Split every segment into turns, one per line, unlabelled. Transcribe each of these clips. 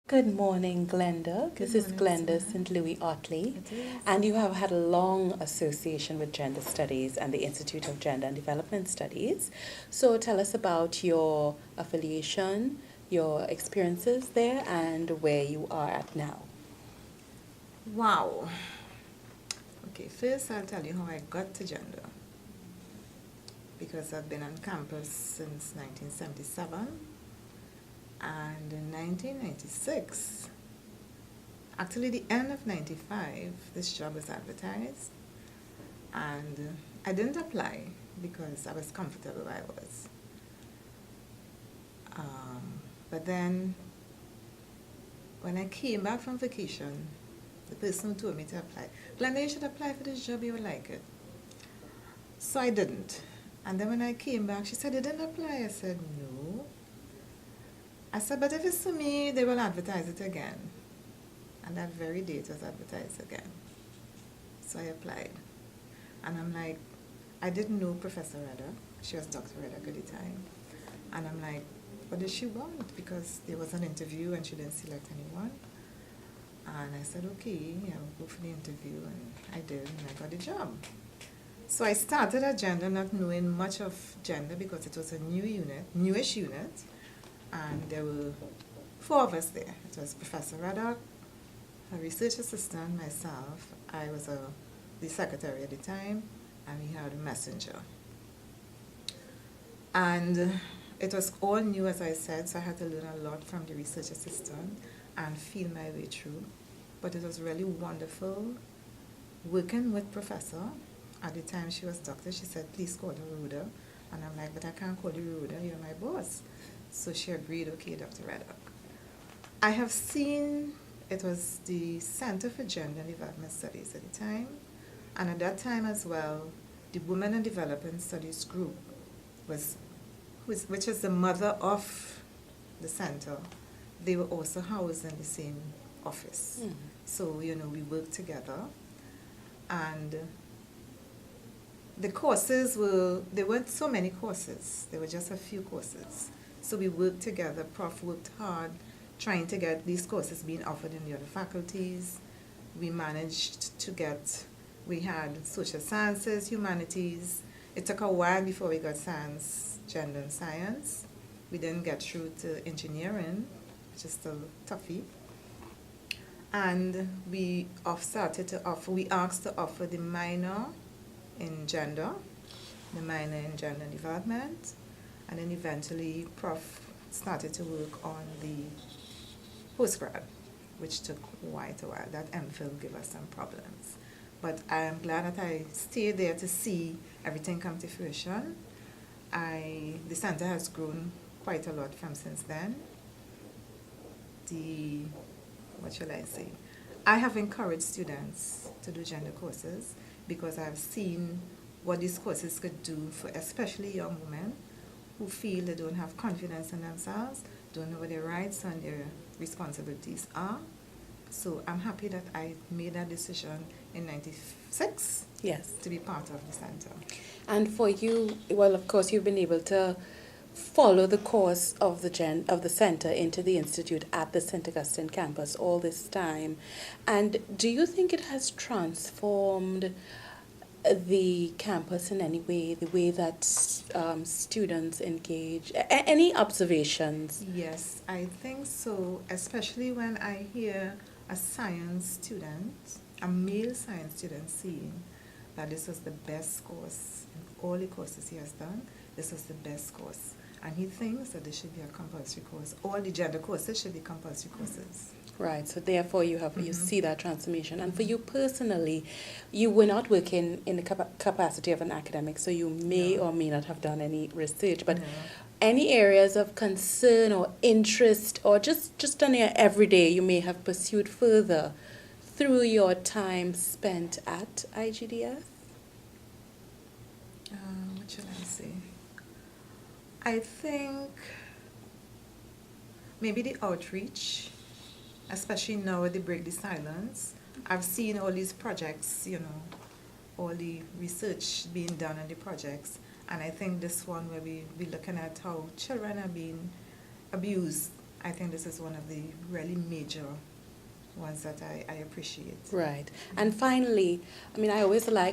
Good morning, Glenda.
Good
This is
morning,
Glenda
Susan.
St. Louis Ottley,
It is.
and you have had a long association with Gender Studies and the Institute of Gender and Development Studies. So tell us about your affiliation, your experiences there, and where you are at now.
Wow. Okay, first I'll tell you how I got to gender. Because I've been on campus since 1977. And in 1996, actually the end of 95, this job was advertised. And I didn't apply because I was comfortable where I was. But then, when I came back from vacation, the person who told me to apply, Glenda, you should apply for this job, you will like it. So I didn't. And then when I came back, she said, you didn't apply? I said, no. I said, but if it's for me, they will advertise it again. And that very day it was advertised again. So I applied. And I'm like, I didn't know Professor Reddock. She was Dr. Reddock at the time. And I'm like, what does she want? Because there was an interview and she didn't select anyone. And I said, okay, I'll go for the interview. And I did, and I got the job. So I started at gender not knowing much of gender because it was a newish unit. And there were 4 of us there. It was Professor Reddock, a research assistant, myself. I was the secretary at the time, and we had a messenger. And it was all new, as I said, so I had to learn a lot from the research assistant and feel my way through. But it was really wonderful working with Professor. At the time she was doctor, she said, please call her Rhoda. And I'm like, but I can't call you Rhoda, you're my boss. So she agreed, okay, Dr. Reddock. I have seen, it was the Center for Gender and Development Studies at the time. And at that time as well, the Women and Development Studies group which is the mother of the center, they were also housed in the same office.
Mm.
So, we worked together. And the courses there weren't so many courses. There were just a few courses. So we worked together. Prof worked hard trying to get these courses being offered in the other faculties. We managed to we had social sciences, humanities. It took a while before we got science, gender, and science. We didn't get through to engineering, which is still toughy. And we started to offer, we asked to offer the minor in gender, the minor in gender and development, and then eventually Prof started to work on the postgrad, which took quite a while. That MPhil gave us some problems. But I am glad that I stayed there to see everything come to fruition. The center has grown quite a lot from since then. What shall I say? I have encouraged students to do gender courses because I've seen what these courses could do for especially young women who feel they don't have confidence in themselves, don't know what their rights and their responsibilities are. So I'm happy that I made that decision in 96
Yes.
to be part of the center.
And for you, well, of course, you've been able to follow the course of the center into the institute at the St. Augustine campus all this time. And do you think it has transformed the campus in any way, the way that students engage? Any observations?
Yes, I think so, especially when I hear a science student, a male science student, saying that this was the best course in all the courses he has done. This was the best course. And he thinks that this should be a compulsory course. All the gender courses should be compulsory courses.
Right, so therefore you see that transformation. And for you personally, you were not working in the capacity of an academic, so you may or may not have done any research, but any areas of concern or interest or just on your everyday you may have pursued further through your time spent at IGDS?
What should I say? I think maybe the outreach, especially now with the Break the Silence. I've seen all these projects, all the research being done on the projects, and I think this one where we're looking at how children are being abused I think this is one of the really major ones that I appreciate.
Right. And finally, I mean,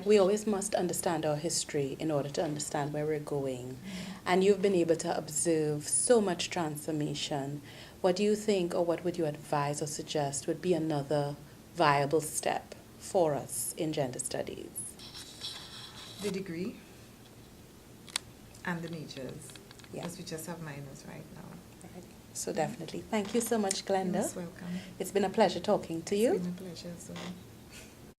we always must understand our history in order to understand where we're going. And you've been able to observe so much transformation. What do you think, or what would you advise or suggest would be another viable step for us in gender studies?
The degree and the majors,
Yeah.
because we just have minors right now.
Right. So definitely. Thank you so much,
You're
Glenda.
most welcome.
It's been a pleasure talking to you.
It's been a pleasure as well.